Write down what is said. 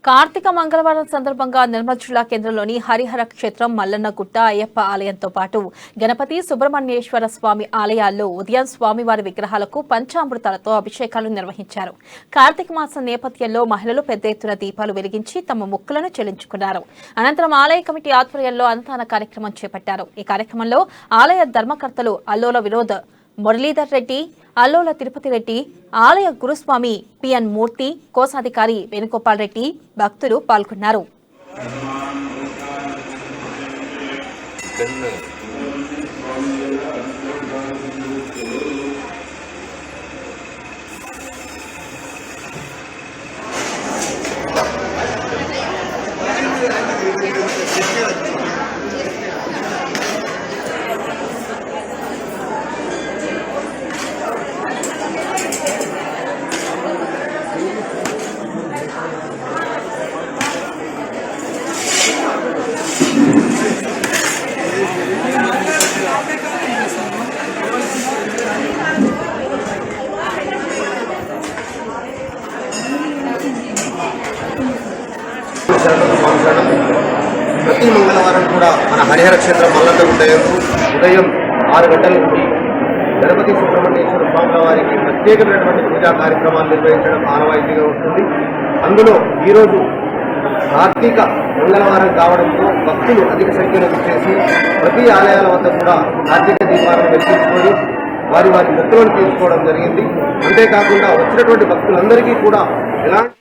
కార్తీక మంగళవారం సందర్భంగా నిర్మల్ జిల్లా కేంద్రంలోని హరిహర క్షేత్రం మల్లన్నగుట్ట అయ్యప్ప ఆలయంతో పాటు గణపతి సుబ్రహ్మణ్యేశ్వర స్వామి ఆలయాల్లో ఉదయం స్వామివారి విగ్రహాలకు పంచామృతాలతో అభిషేకాలు నిర్వహించారు. కార్తీక మాసం నేపథ్యంలో మహిళలు పెద్ద ఎత్తున దీపాలు వెలిగించి తమ మొక్కులను చెల్లించుకున్నారు. అనంతరం ఆలయ కమిటీ ఆధ్వర్యంలో అన్నదాన కార్యక్రమం చేపట్టారు. ఈ కార్యక్రమంలో ఆలయ ధర్మకర్తలు అల్లోల వినోద్, మురళీధర్ రెడ్డి, అల్లోల తిరుపతి రెడ్డి, ఆలయ గురుస్వామి పిఎన్ మూర్తి, కోశాధికారి వేణుగోపాల్ రెడ్డి, భక్తులు పాల్గొన్నారు. ప్రతి మంగళవారం కూడా మన హరిహర క్షేత్రం మల్లన్నగుట్ట ఉదయం 6 గంటల నుండి గణపతి సుబ్రహ్మణ్యేశ్వర స్వాముల వారికి ప్రత్యేకమైనటువంటి పూజా కార్యక్రమాలు నిర్వహించడం ఆనవాయితీగా ఉంటుంది. అందులో ఈరోజు కార్తీక మంగళవారం కావడంతో భక్తులు అధిక సంఖ్యలో చేసి ప్రతి ఆలయాల వద్ద కూడా కార్తీక దీపాలను వెలిగించుకొని వారి మొక్కులను తీర్చుకోవడం జరిగింది. అంతేకాకుండా వచ్చినటువంటి భక్తులందరికీ కూడా ఎలాంటి